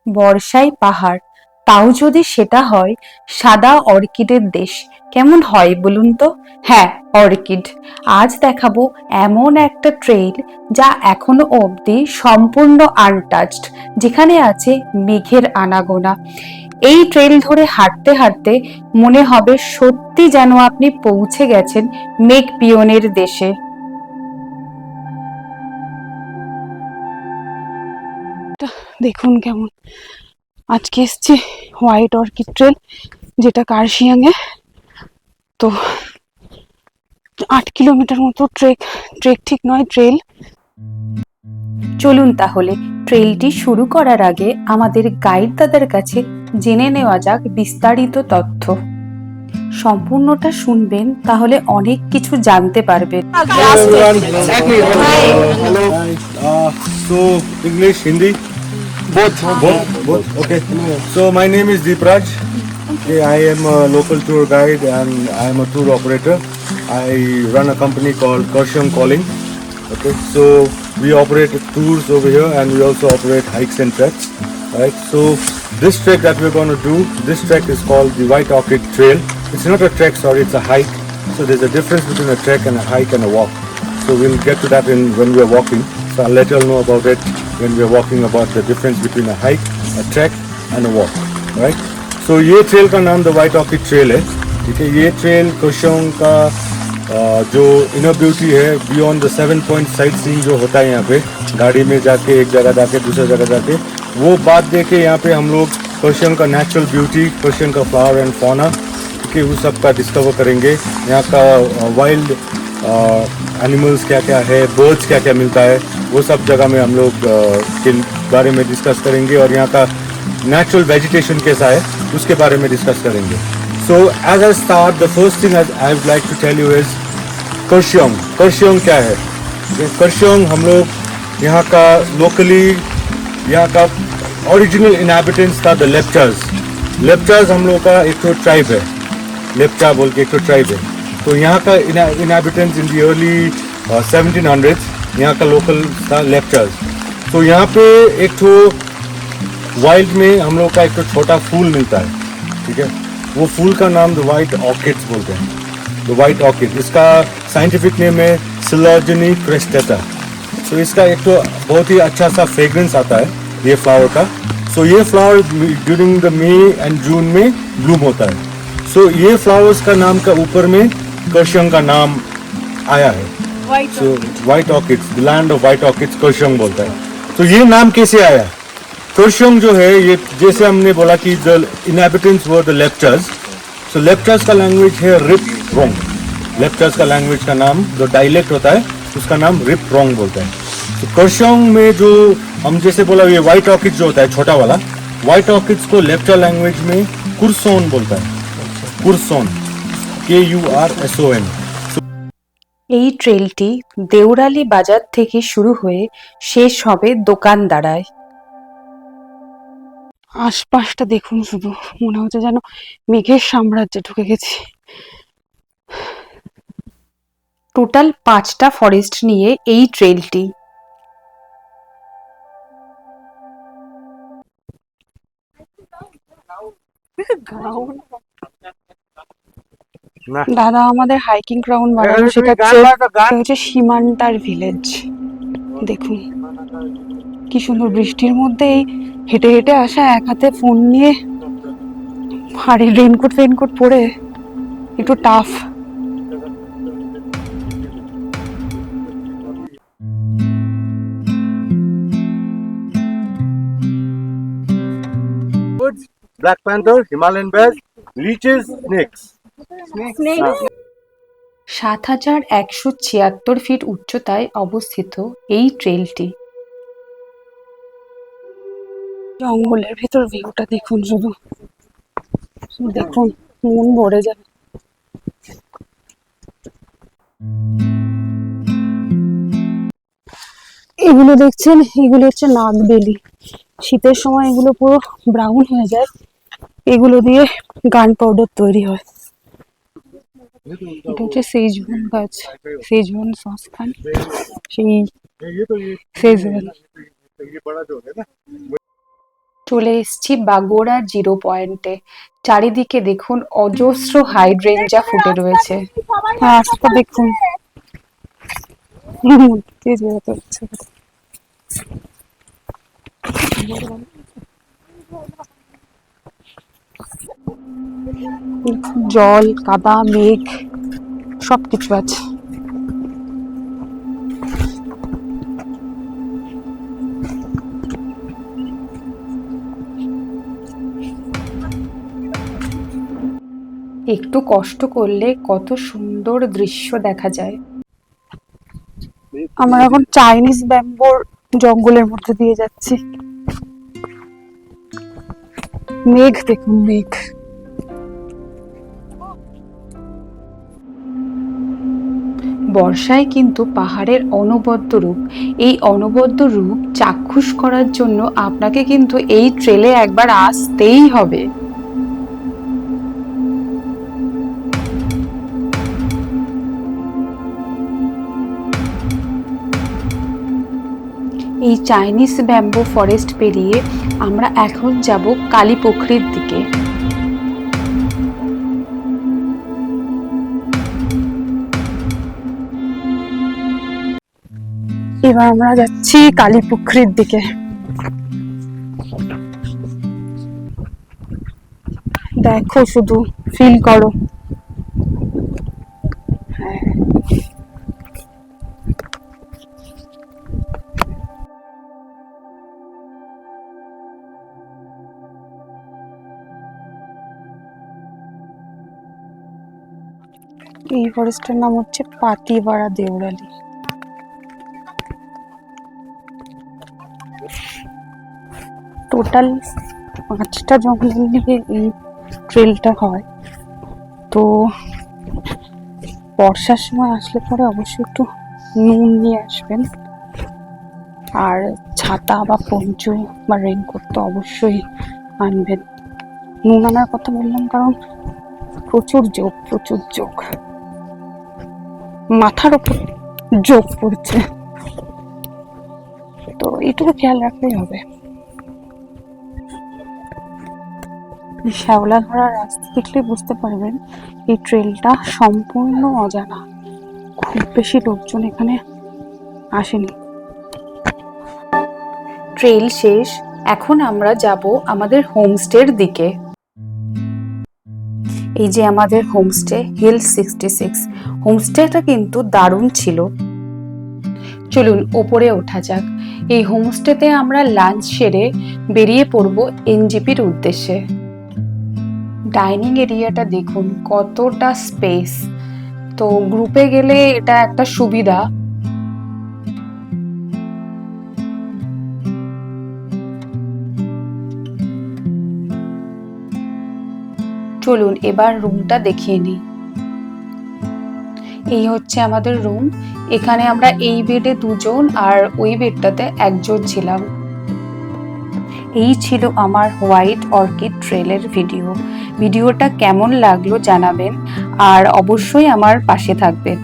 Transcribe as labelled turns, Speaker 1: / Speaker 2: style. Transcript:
Speaker 1: বর্ষায় পাহাড়, তাও যদি সেটা হয় সাদা অর্কিডের দেশ, কেমন হয় বলুন তো? হ্যাঁ, অর্কিড। আজ দেখাবো এমন একটা ট্রেইল যা এখনো অবধি সম্পূর্ণ আনটাচড, যেখানে আছে মেঘের আনাগোনা। এই ট্রেইল ধরে হাঁটতে হাঁটতে মনে হবে সত্যি যেন আপনি পৌঁছে গেছেন মেঘ পিয়নের দেশে। দেখুন কেমন, আজকে এসছি হোয়াইট অর্কিড ট্রেল, যেটা কার্শিয়াং এ। তো 8 কিলোমিটার মতো ট্রেক, ঠিক নয়, ট্রেল। চলুন তাহলে ট্রেলটি শুরু করার আগে আমাদের গাইড দাদার কাছে জেনে নেওয়া যাক বিস্তারিত তথ্য। সম্পূর্ণটা শুনবেন, তাহলে অনেক কিছু জানতে পারবেন।
Speaker 2: So English, Hindi, both. Okay. So my name is Deepraj. Okay, I am a local tour guide and I am a tour operator. I run a company called Karshiang Calling. Okay, so we operate tours over here and we also operate hikes and treks. Right. So this trek that we're going to do, this trek is called the White Orchid Trail. It's not a trek, sorry, it's a hike. So there's a difference between a trek and a hike and a walk. So we'll get to that when we're walking. So I'll let you all know about it when we're walking, about the difference between a hike, a trek and a walk. Right? So ये trail का नाम the white orchid trail है। ठीक है, ये trail कर्शियोंग का जो inner beauty है, beyond the 7 point sight seeing जो होता है यहाँ पे, गाड़ी में जाके एक जगह जाके दूसरी जगह जाके, वो बात दे के यहाँ पे हम लोग कर्शियोंग का नेचुरल ब्यूटी, कर्शियोंग का फ्लावर एंड फौना, ठीक है, वो सब का डिस्कवर करेंगे। यहाँ का वाइल्ड एनिमल्स क्या क्या है, बर्ड्स क्या क्या मिलता है, वो सब जगह में हम लोग के बारे में डिस्कस करेंगे, और यहाँ का नेचुरल वेजिटेशन कैसा है उसके बारे में डिस्कस करेंगे। So as I start, the first thing I would like to tell you is Kurseong. Kurseong क्या है? कर्शियोंग हम लोग यहाँ का लोकली, यहाँ का ओरिजिनल इनहैबिटेंट्स था द लेप्चास। लेप्चास हम लोग का एक तो ट्राइब है, लेप्चा बोल के एक तो ट्राइब है। तो यहाँ का इनहैबिटेंट्स इन दी अर्ली 1700s, यहाँ का लोकल था लेप्चास। तो यहाँ पे एक तो वाइल्ड में हम लोग का एक तो छोटा फूल मिलता है, ठीक है, वो फूल का नाम द वाइट ऑर्किड्स बोलते हैं, द वाइट ऑर्किड। इसका साइंटिफिक नेम है सिलर्जनी क्रेस्टेटा। तो इसका एक तो बहुत ही अच्छा सा फ्रेग्रेंस आता है ये फ्लावर का। सो ये flower during the May and June में ब्लूम होता है। सो ये फ्लावर्स का नाम का ऊपर में कर्शियोंग का नाम आया है। So white orchids, the land of white orchids Kurseong बोलता है। तो ये नाम कैसे आया? कर्शियोंग जो है, ये जैसे हमने बोला कि द इनहैबिटेंट्स वर द लेप्चास। सो लेप्चास का लैंग्वेज है रिप रोंग। लेप्चास का लैंग्वेज का नाम जो डायलेक्ट होता है उसका नाम रिप रोंग बोलता है। तो कर्शियोंग में जो हम जैसे बोला, ये व्हाइट ऑर्किड जो होता है छोटा वाला, व्हाइट ऑर्किड्स को लेप्चा लैंग्वेज में कुरसोन बोलता है, कुरसोन, KURSON।
Speaker 1: এই ট্রেলটি দেউরালি বাজার থেকে শুরু হয়ে শেষ হবে দোকানদারায়। আশপাশটা দেখুন, শুধু মনে হচ্ছে যেন মেঘের সাম্রাজ্যে ঢুকে গেছি। টোটাল 5টা ফরেস্ট নিয়ে এই ট্রেলটি। দাদা আমাদের হাইকিং গ্রাউন্ড বানানো শেখাচ্ছে, সীমান্তার ভিলেজ। দেখুন কি সুন্দর, বৃষ্টির মধ্যে এই হেঁটে হেঁটে আসা, এক হাতে ফোন নিয়ে আর এই রেনকোট পরে একটু tough.
Speaker 2: Black panther, Himalayan bears, leeches, snakes.
Speaker 1: ৭,১৭৬ ফিট উচ্চতায় অবস্থিত এই ট্রেলটি। জঙ্গলের ভেতর ভিউটা দেখুন, শুধু দেখুন, মন ভরে যাবে। এগুলো দেখছেন, এগুলো হচ্ছে নাগবেলি। শীতের সময় এগুলো পুরো ব্রাউন হয়ে যায়, এগুলো দিয়ে গান পাউডার তৈরি হয়। এটা হচ্ছে সেজওয়ান গাছ, সেজওয়ান সস খান, সেই সেজওয়ান। চলে এসেছি বাগোড়া জিরো পয়েন্টে। চারিদিকে দেখুন অজস্র হাইড্রেঞ্জা ফুটে রয়েছে। রাস্তা দেখুন, তেজ বেরোতে হচ্ছে। জল, কাদা, মেঘ সবকিছু আছে। একটু কষ্ট করলে কত সুন্দর দৃশ্য দেখা যায়। আমরা এখন চাইনিজ ব্যাম্বোর জঙ্গলের মধ্যে দিয়ে যাচ্ছি। মেঘ দেখুন, মেঘ। বর্ষায় কিন্তু পাহাড়ের অনবদ্য রূপ, এই অনবদ্য রূপ চাক্ষুষ করার জন্য আপনাকে কিন্তু এই ট্রেলে একবার আসতেই হবে। এই চাইনিজ ব্যাম্বো ফরেস্ট পেরিয়ে আমরা এখন যাব কালীপুখরির দিকে। এবার আমরা যাচ্ছি কালীপুখরির দিকে। দেখো, শুধু ফিল করো। এই ফরেস্টের নাম হচ্ছে পাতিবাড়া দেওরালি। টোটাল 5টা জঙ্গল নিয়ে এই ট্রেলটা হয়। তো বর্ষার সময় আসলে পরে অবশ্যই একটু নুন নিয়ে আসবেন, আর ছাতা বা পঞ্চু বা রেইনকোট তো অবশ্যই আনবেন। নুন আনার কথা বললাম কারণ প্রচুর যোগ মাথার ওপর যোগ পড়ছে, তো এইটুকু খেয়াল রাখলেই হবে। শ্যাওলা ধরা রাস্তা দেখলে বুঝতে পারবেন এই ট্রেলটা সম্পূর্ণ অজানা, খুব বেশি লোকজন এখানে আসেনি। ট্রেল শেষ, এখন আমরা যাব আমাদের হোমস্টের দিকে। এই যে আমাদের হোমস্টে, হিল 66। হোমস্টেটা কিন্তু দারুণ ছিল। চলুন ওপরে ওঠা যাক। এই হোমস্টেতে আমরা লাঞ্চ সেরে বেরিয়ে পড়ব এনজিপির উদ্দেশ্যে। ডাইনিং এরিয়াটা দেখুন কতটা স্পেস, তো গ্রুপে গেলে এটা একটা সুবিধা। চলুন এবার রুমটা দেখিয়ে নিই। এই হচ্ছে আমাদের রুম। এখানে আমরা এই বেডে 2 জন আর ওই বেডটাতে 1 জন ছিলাম। এই ছিল আমার হোয়াইট অর্কিড ট্রেলের ভিডিওটা কেমন লাগলো জানাবেন, আর অবশ্যই আমার পাশে থাকবেন।